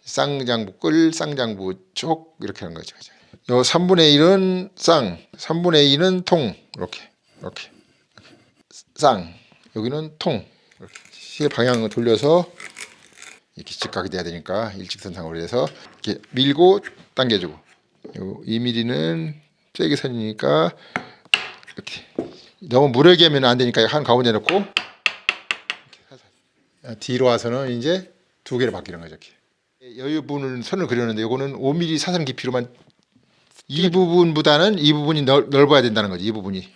쌍장부 끌, 쌍장부 쪽 이렇게 하는 거죠. 요 3분의 1은 쌍, 3분의 2는 통 이렇게 쌍, 여기는 통. 이렇게 시계 방향을 돌려서 이렇게 직각이 돼야 되니까 일직선상으로 해서 이렇게 밀고 당겨주고, 요 2mm는 쐐기선이니까 이렇게 너무 무르게 하면 안 되니까 한 가운데 놓고 뒤로 와서는 이제 두 개로 바뀌는 거죠. 이렇게 여유분을 선을 그렸는데 요거는 5mm 사선 깊이로만, 이 부분보다는 이 부분이 넓어야 된다는 거죠. 이 부분이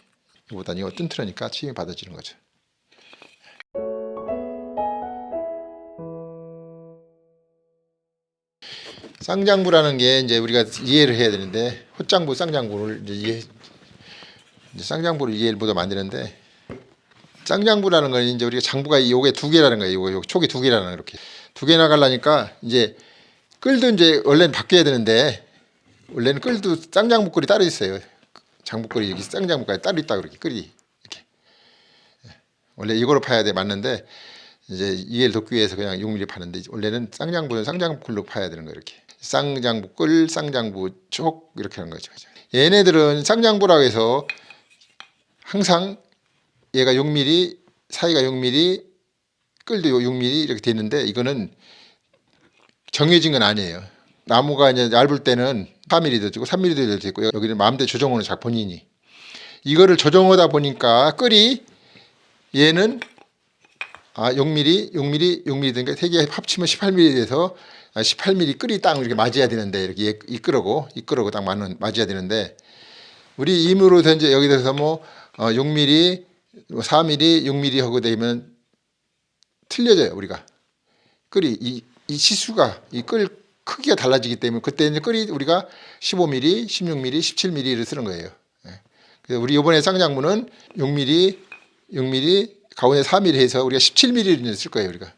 이거보다는 이거 튼튼하니까 치임이 받아지는 거죠. 쌍장부라는 게 이제 우리가 이해를 해야 되는데, 헛장부, 쌍장부를 이제 쌍장부를 이해를 보다 만드는데, 쌍장부라는 건 이제 우리가 장부가 요게 두 개라는 거예요. 요 촉이 두 개라는 거. 이렇게 두 개 나가려니까 이제 끌도 이제 원래는 바뀌어야 되는데, 원래는 끌도 쌍장부 끌이 따로 있어요. 장부 끌이 여기 쌍장부까지 따로 있다 그렇게 끌이 이렇게 원래 이거로 파야 돼 맞는데, 이제 이해를 돕기 위해서 그냥 6mm 파는데, 원래는 쌍장부는 쌍장부 끌로 파야 되는 거. 이렇게 쌍장부 끌, 쌍장부 촉 이렇게 하는 거죠. 얘네들은 쌍장부라고 해서 항상 얘가 6mm, 사이가 6mm, 끌도 6mm 이렇게 돼 있는데, 이거는 정해진 건 아니에요. 나무가 이제 얇을 때는 4mm도 되고 3mm도 되고, 여기는 마음대로 조정하는 작 본인이 이거를 조정하다 보니까 끌이 얘는 6mm, 6mm, 6mm 되니까 세 개 합치면 18mm 돼서 18mm 끌이 딱 이렇게 맞아야 되는데, 이렇게 이끌어고 딱 맞아야 되는데, 우리 임으로 이제 여기 대해서 뭐 6mm, 4mm, 6mm 하고 되면 틀려져요. 우리가 끌이 이 시수가 이 끌 크기가 달라지기 때문에, 그때 이제 끌이 우리가 15mm, 16mm, 17mm를 쓰는 거예요. 그래서 우리 이번에 쌍장부는 6mm, 6mm 가운데 4mm 해서 우리가 17mm를 쓸 거예요. 우리가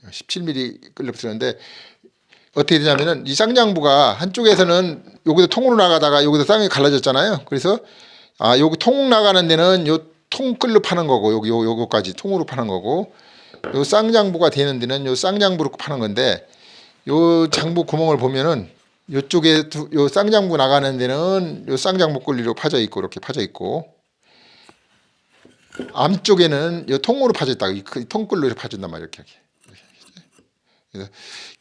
17mm 끌로 쓰는데, 어떻게 되냐면은 이 쌍장부가 한쪽에서는 여기서 통으로 나가다가 여기서 쌍이 갈라졌잖아요. 그래서 여기 통 나가는 데는 요 통 끌로 파는 거고, 요거까지 통으로 파는 거고, 요 쌍장부가 되는 데는 요 쌍장부로 파는 건데, 요 장부 구멍을 보면은 요쪽에 요 쌍장부 나가는 데는 요 쌍장부 끌리로 파져 있고, 이렇게 파져 있고, 앞쪽에는 요 통으로 파져 있다. 이 통끌로 이렇게 파진단 말이에요. 이렇게. 그래서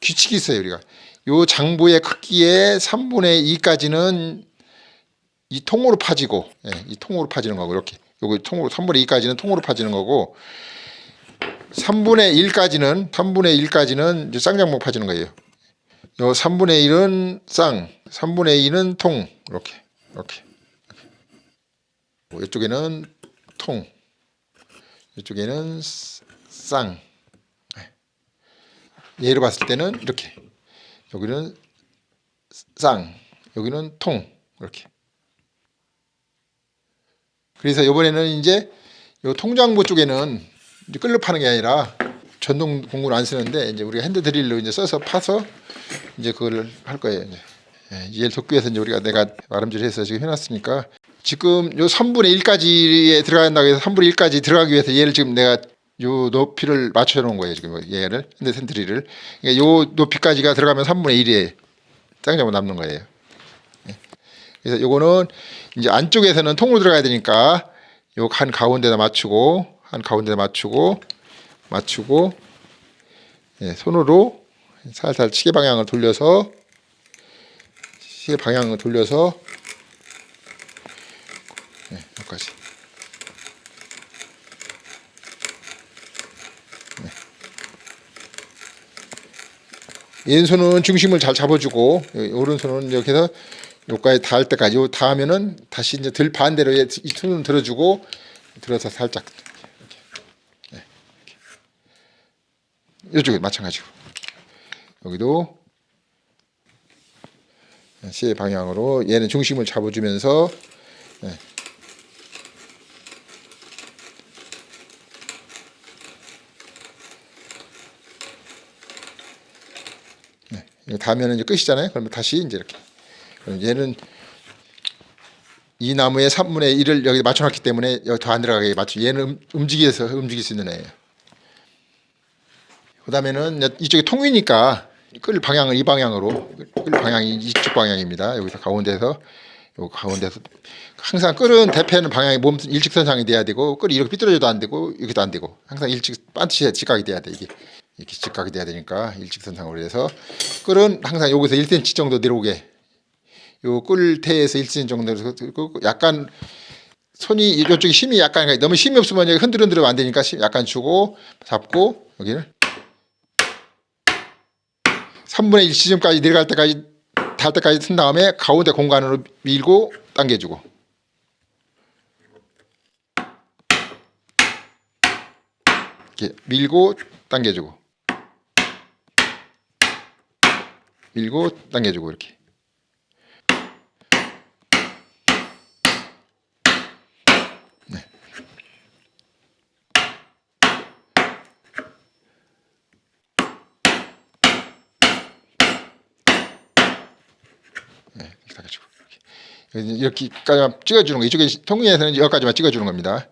규칙이 있어요. 우리가 요 장부의 크기의 3분의 2까지는 이 통으로 파지고, 이 통으로 파지는 거고, 이렇게 요거 통으로 3분의 2까지는 통으로 파지는 거고, 3분의 1까지는 쌍장부 파지는 거예요. 요 3분의 1은 쌍, 3분의 2는 통, 이렇게 이쪽에는 통, 이쪽에는 쌍. 예로 봤을 때는 이렇게, 여기는 쌍, 여기는 통, 이렇게. 그래서 이번에는 이제 요 통장부 쪽에는 이제 끌로 파는 게 아니라 전동 공구를 안 쓰는데, 이제 우리가 핸드 드릴로 이제 써서 파서 이제 그걸 할 거예요. 이제 이해를 돕기 위해서 이제 우리가 내가 말음질해서 지금 해놨으니까, 지금 요 3분의 1까지에 들어간다고 해서 3분의 1까지 들어가기 위해서 얘를 지금 내가 요 높이를 맞춰 놓은 거예요. 지금 얘를 핸드 드릴을, 그러니까 요 높이까지가 들어가면 3분의 1에 쌍장부 남는 거예요. 그래서 요거는 이제 안쪽에서는 통으로 들어가야 되니까 요 한 가운데다 맞추고, 손으로 살살 시계 방향을 돌려서 여기까지. 왼손은 중심을 잘 잡아주고, 오른손은 이렇게 해서 여기까지 닿을 때까지, 요 닿으면은 다시 이제 들 반대로 이 손을 들어주고, 들어서 살짝 이렇게. 이쪽에 마찬가지고, 여기도 시계 방향으로 얘는 중심을 잡아주면서, 이거 닿으면 이제 끝이잖아요. 그러면 다시 이제 이렇게. 그럼 얘는 이 나무의 3분의 1을 여기 맞춰놨기 때문에 여기 더 안 들어가게 맞추. 얘는 움직일 수 있는 애예요. 그다음에는 이쪽이 통이니까 끌 방향은 이 방향으로, 끌 방향이 이쪽 방향입니다. 여기서 가운데서, 요 가운데서 항상 끌은 대패는 방향이 몸 일직선상이 돼야 되고, 끌이 이렇게 삐뚤어져도 안 되고 이렇게도 안 되고, 항상 반드시 직각이 돼야 돼. 이게 이렇게 직각이 돼야 되니까 일직선상으로 해서 끌은 항상 여기서 1cm 정도 내려오게, 요 끌태에서 1cm 정도 약간 손이 이쪽에 힘이 약간, 너무 힘이 없으면 여기 흔들흔들하면 안 되니까 약간 주고 잡고, 여기를 3분의 1 지점까지 내려갈 때까지 닿을 때까지 튼 다음에 가운데 공간으로 밀고 당겨주고, 이렇게 밀고 당겨주고, 밀고 당겨주고, 이렇게. 네. 네, 이렇게 당겨주고, 이렇게까지만 찍어주는 거. 이쪽에 통에서는 여기까지만 찍어주는 겁니다.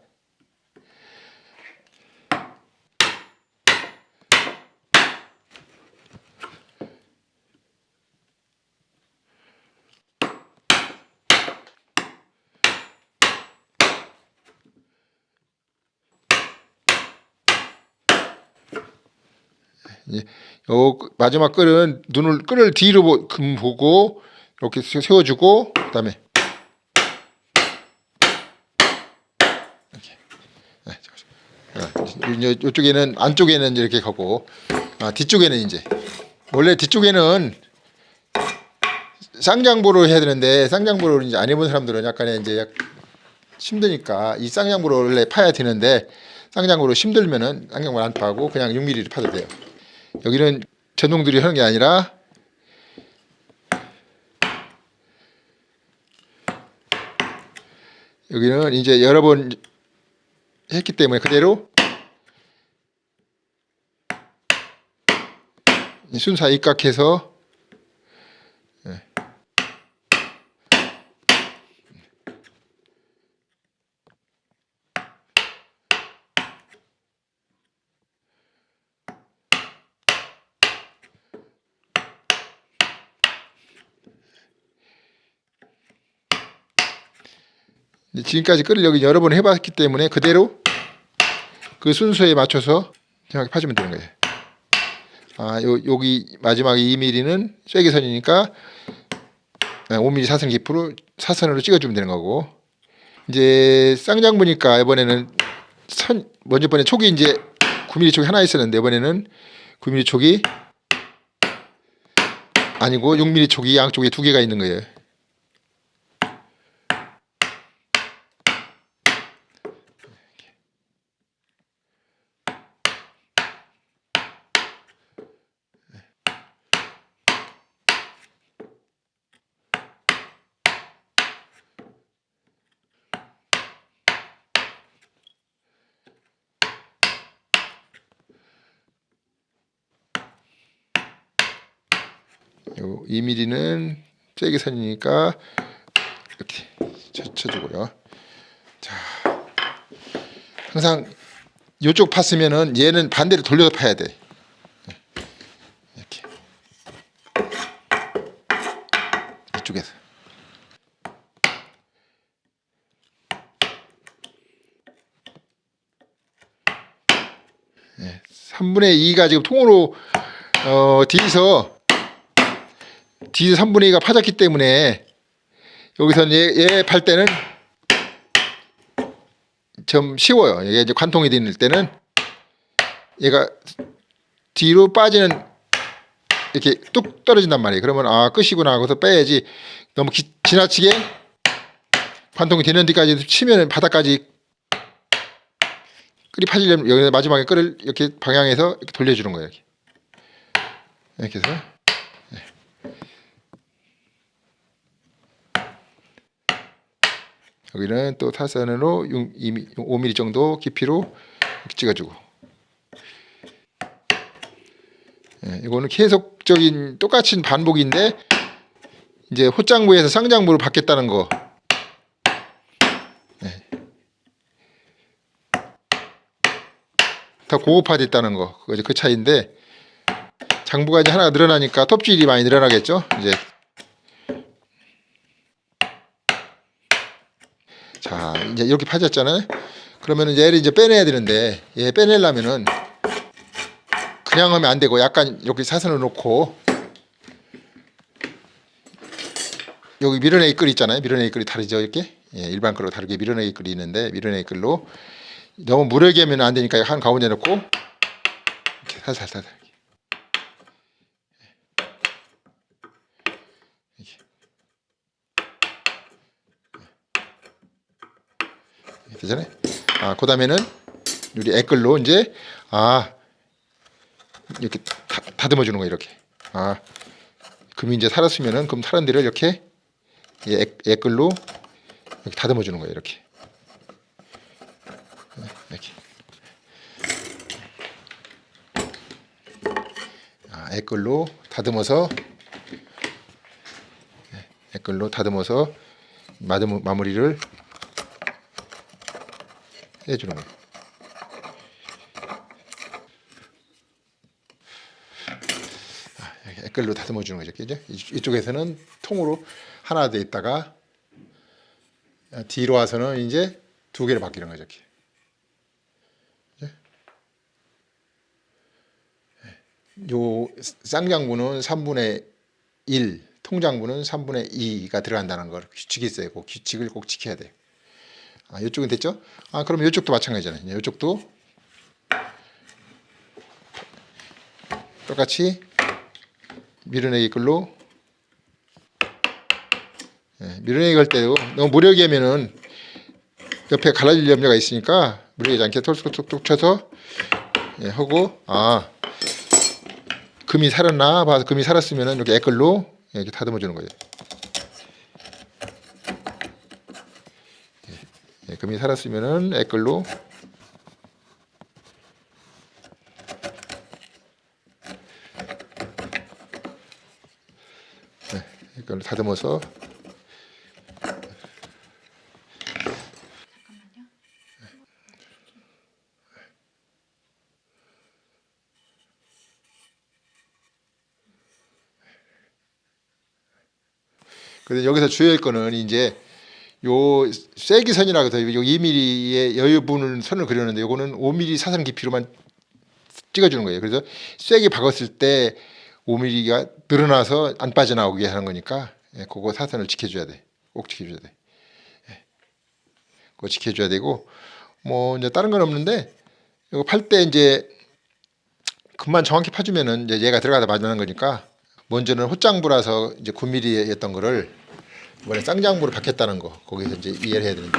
요 마지막 끌은 끌을 뒤로 보고 이렇게 세워주고, 그다음에 이렇게. 이쪽에는, 안쪽에는 이렇게 하고, 뒤쪽에는 이제 원래 뒤쪽에는 쌍장부로 해야 되는데, 쌍장부를 이제 안 해본 사람들은 약간의 이제 힘드니까 이 쌍장부를 원래 파야 되는데, 쌍장부로 힘들면은 쌍장부를 안 파고 그냥 6mm를 파도 돼요. 여기는 전동들이 하는 게 아니라 여기는 이제 여러 번 했기 때문에 그대로 순사 입각해서, 지금까지 끌을 여기 여러 번 해봤기 때문에 그대로 그 순서에 맞춰서 정확히 파주면 되는 거예요. 여기 마지막 2mm는 쐐기선이니까 5mm 사선 깊이로 사선으로 찍어주면 되는 거고, 이제 쌍장부니까 이번에는 먼저 번에 촉이 이제 9mm 촉이 하나 있었는데, 이번에는 9mm 촉이 아니고 6mm 촉이 양쪽에 두 개가 있는 거예요. 요 2mm는 쐐기선이니까 이렇게 쳐주고요. 자, 항상 이쪽 팠으면은 얘는 반대로 돌려서 파야 돼. 이렇게 이쪽에서. 네, 3분의 2가 지금 통으로 뒤에서 3분의 2가 파졌기 때문에 여기서는 얘 팔 때는 좀 쉬워요. 이게 이제 관통이 되는 때는 얘가 뒤로 빠지는, 이렇게 뚝 떨어진단 말이에요. 그러면 끝이구나 하고서 빼야지, 너무 지나치게 관통이 되는 데까지 치면 바닥까지 끌이 파지려면 여기서 마지막에 끌을 이렇게 방향에서 이렇게 돌려주는 거예요. 이렇게 해서. 여기는 또 타선으로 5mm 정도 깊이로 이렇게 찍어주고, 이거는 계속적인 똑같은 반복인데 이제 호장부에서 쌍장부로 바뀌었다는 거. 더 고급화됐다는 거. 그 차이인데, 장부가 이제 하나가 늘어나니까 톱질이 많이 늘어나겠죠. 이제 자 이제 이렇게 파졌잖아요. 그러면 얘를 이제 빼내야 되는데 얘 빼내려면은 그냥 하면 안 되고 약간 이렇게 사선을 놓고 여기 밀어내기 끌 있잖아요. 밀어내기 끌이 다르죠 이렇게. 예, 일반 끌하고 다르게 밀어내기 끌이 있는데 밀어내기 끌로 너무 무르게 하면 안 되니까 한 가운데 놓고 이렇게 살살살 되잖아요. 아, 그다음에는 우리 애끌로 이제 이렇게 다듬어 주는 거 이렇게. 금이 이제 살았으면은 금 살은 데를 이렇게 애끌로 이렇게 다듬어 주는 거예요. 이렇게. 이렇게. 애끌로 다듬어서 마무리를 해주는 거예요. 애끌로 다듬어 주는 거죠. 그죠? 이쪽에서는 통으로 하나 돼 있다가 뒤로 와서는 이제 두 개로 바뀌는 거죠. 이렇게. 요 쌍장부는 3분의 1, 통장부는 3분의 2가 들어간다는 걸 규칙이 있어요. 그 규칙을 꼭 지켜야 돼요. 이쪽은 됐죠? 그럼 이쪽도 마찬가지잖아요. 이쪽도 똑같이 밀어내기 끌로 밀어내기 할 때도 너무 무리하게 하면은 옆에 갈라질 염려가 있으니까 무리하지 않게 톡톡톡 쳐서 하고 금이 살았나 봐서 금이 살았으면은 이렇게 애끌로 이렇게 다듬어 주는 거예요. 금이 살았으면은 애끌로 애끌로 다듬어서 근데 여기서 주의할 거는 이제 요 쐐기선이라고 해서 요 2mm의 여유분을 선을 그리는데 요거는 5mm 사선 깊이로만 찍어주는 거예요. 그래서 쐐기 박았을 때 5mm가 늘어나서 안 빠져나오게 하는 거니까 그거 사선을 지켜줘야 돼. 꼭 지켜줘야 돼. 그거 지켜줘야 되고 뭐 이제 다른 건 없는데 이거 팔 때 이제 금만 정확히 파주면은 이제 얘가 들어가다 맞는 거니까 먼저는 헛장부라서 이제 9mm였던 거를 이번에 쌍장부로 바뀌었다는 거 거기서 이제 이해를 해야 되는데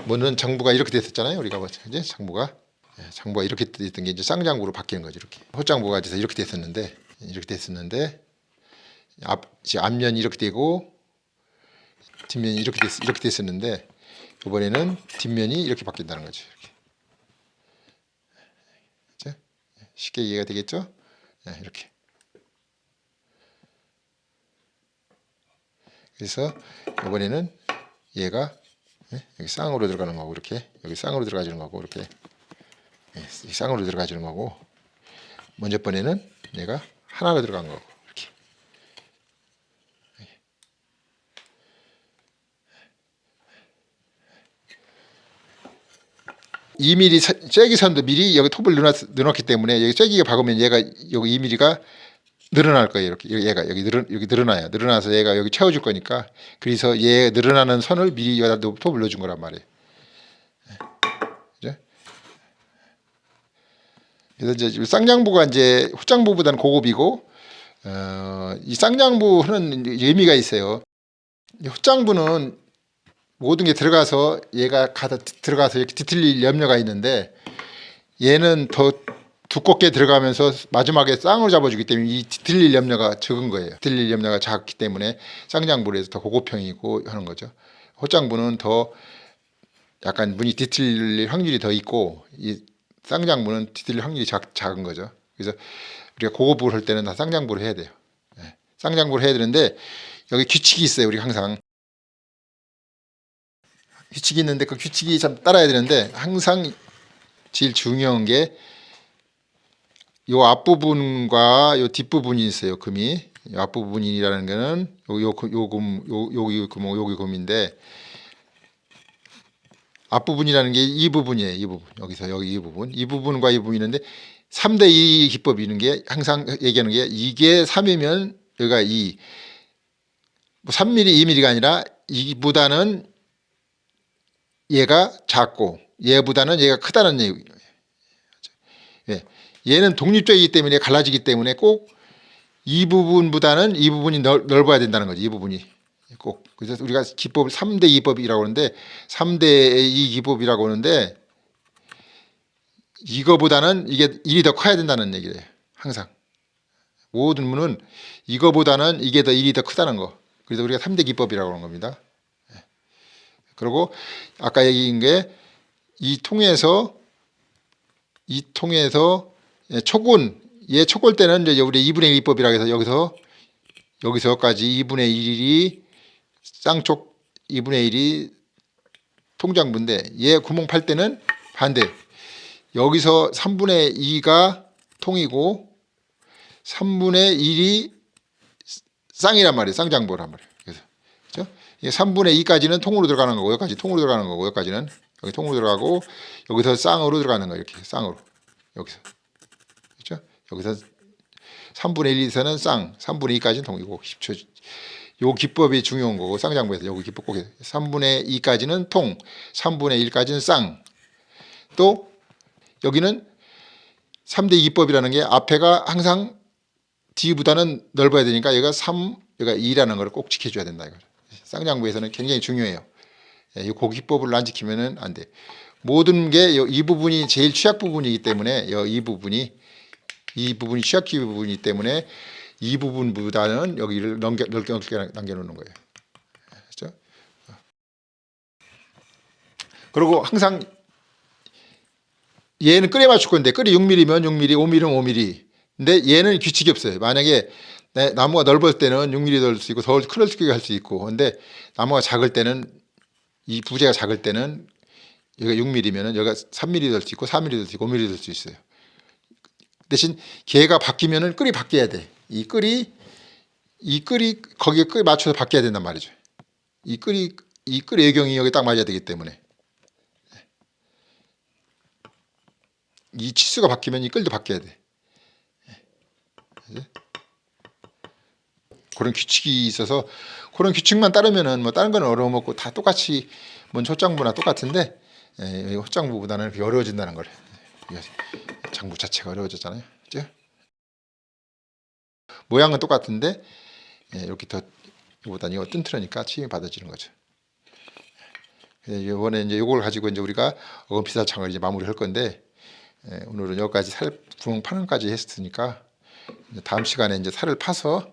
먼저는 장부가 이렇게 됐었잖아요. 우리가 이제 장부가 이렇게 됐던 게 이제 쌍장부로 바뀌는 거죠. 이렇게 헛장부가 돼서 이렇게 됐었는데 앞면이 이렇게 되고 뒷면이 이렇게 됐었는데 이번에는 뒷면이 이렇게 바뀐다는 거죠. 이렇게. 쉽게 이해가 되겠죠? 이렇게. 그래서 이번에는 얘가 여기 쌍으로 들어가는 거고 이렇게 여기 쌍으로 들어가주는 거고 이렇게 쌍으로 들어가주는 거고 먼저 번에는 얘가 하나로 들어간 거고 이렇게 2mm 쐐기선도 미리 여기 톱을 넣어놨기 때문에 여기 쐐기가 박으면 얘가 여기 2mm가 늘어날 거예요. 이렇게 얘가 여기 늘어나요. 늘어나서 얘가 여기 채워줄 거니까 그래서 얘 늘어나는 선을 미리 여기다 톱을 넣어준 거란 말이에요. 그죠? 그래서 이제 쌍장부가 이제 헛장부보다는 고급이고 이 쌍장부는 의미가 있어요. 헛장부는 모든 게 들어가서 얘가 들어가서 이렇게 뒤틀릴 염려가 있는데 얘는 더 두껍게 들어가면서 마지막에 쌍으로 잡아주기 때문에 이 뒤틀릴 염려가 적은 거예요. 뒤틀릴 염려가 작기 때문에 쌍장부로 해서 더 고급형이고 하는 거죠. 헛장부는 더 약간 문이 뒤틀릴 확률이 더 있고 이 쌍장부는 뒤틀릴 확률이 작은 거죠. 그래서 우리가 고급을 할 때는 다 쌍장부로 해야 돼요. 쌍장부로 해야 되는데 여기 규칙이 있어요. 우리 항상 규칙이 있는데 그 규칙이 참 따라야 되는데 항상 제일 중요한 게 요 앞부분과 요 뒷부분이 있어요. 금이. 요 앞부분이라는 거는 여기 금인데 앞부분이라는 게 이 부분이에요. 이 부분. 여기서 여기 이 부분. 이 부분과 이 부분이 있는데 3대 2 기법이 있는 게 항상 얘기하는 게 이게 3이면 여기가 2. 뭐 3mm, 2mm가 아니라 이보다는 얘가 작고 얘보다는 얘가 크다는 얘기. 예. 얘는 독립적이기 때문에 갈라지기 때문에 꼭 이 부분보다는 이 부분이 넓어야 된다는 거지. 이 부분이 꼭. 그래서 우리가 기법을 3대 2법이라고 하는데 3대 2 기법이라고 하는데 이거보다는 이게 1이 더 커야 된다는 얘기예요. 항상. 모든 문은 이거보다는 이게 더 1이 더 크다는 거. 그래서 우리가 3대 기법이라고 하는 겁니다. 그리고 아까 얘기한 게 이 통에서 촉은 얘 촉을 때는 이제 우리 2분의 1 기법이라고 해서 여기서까지 2분의 1이 쌍촉 2분의 1이 통장부인데 얘 구멍 팔 때는 반대. 여기서 3분의 2가 통이고 3분의 1이 쌍이란 말이에요. 쌍장부란 말이에요. 그래서 그렇죠? 3분의 2까지는 통으로 들어가는 거고 여기까지 통으로 들어가는 거고 여기까지는 여기 통으로 들어가고 여기서 쌍으로 들어가는 거예요. 이렇게 쌍으로 여기서 그렇죠? 여기서 3분의 1에서는 쌍, 3분의 2까지는 통이고 10초. 요 기법이 중요한 거고 쌍장부에서 여기 기법 꼭 해요. 3분의 2까지는 통, 3분의 1까지는 쌍. 또 여기는 3대 2법이라는 게 앞에가 항상 뒤보다는 넓어야 되니까 여기가 3, 여기가 2라는 걸 꼭 지켜줘야 된다. 이거. 쌍장부에서는 굉장히 중요해요. 이 고기법을 안 지키면은 안 돼. 모든 게 이 부분이 제일 취약 부분이기 때문에 이 부분이 취약 부분이기 때문에 이 부분보다는 여기를 넓게 남겨놓는 거예요. 그렇죠? 그리고 항상 얘는 끓에 맞출 건데 끓이 6mm면 6mm, 5mm면 5mm. 근데 얘는 규칙이 없어요. 만약에 나무가 넓을 때는 6mm 넣을 수 있고 더 크게 할 수 있고 근데 나무가 작을 때는 이 부재가 작을 때는 여기가 6mm면은 여기가 3mm 넣을 수 있고 4mm 넣을 수 있고 5mm 넣을 수 있어요. 대신 걔가 바뀌면은 끓이 바뀌어야 돼. 이 끓이 거기에 끓이 맞춰서 바뀌어야 된단 말이죠. 이 끓의 외경이 여기 딱 맞아야 되기 때문에 이 치수가 바뀌면 이 끌도 바뀌어야 돼. 그런 규칙이 있어서 그런 규칙만 따르면은 뭐 다른 건 어려움없고 다 똑같이 뭔 톳장부나 똑같은데 톳장부보다는 어려워진다는 거래. 장부 자체가 어려워졌잖아요. 그죠? 모양은 똑같은데 이렇게 더 이거보다는 이거 튼튼하니까 침이 받아지는 거죠. 이번에 이제 이걸 가지고 이제 우리가 어금피사창을 이제 마무리할 건데 오늘은 여기까지 살 구멍 파는 까지 했으니까 다음 시간에 이제 살을 파서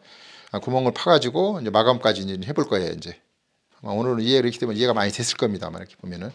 구멍을 파가지고 이제 마감까지 이제 해볼 거예요. 이제 오늘은 이해를 했기 때문에 이해가 많이 됐을 겁니다. 이렇게 보면은.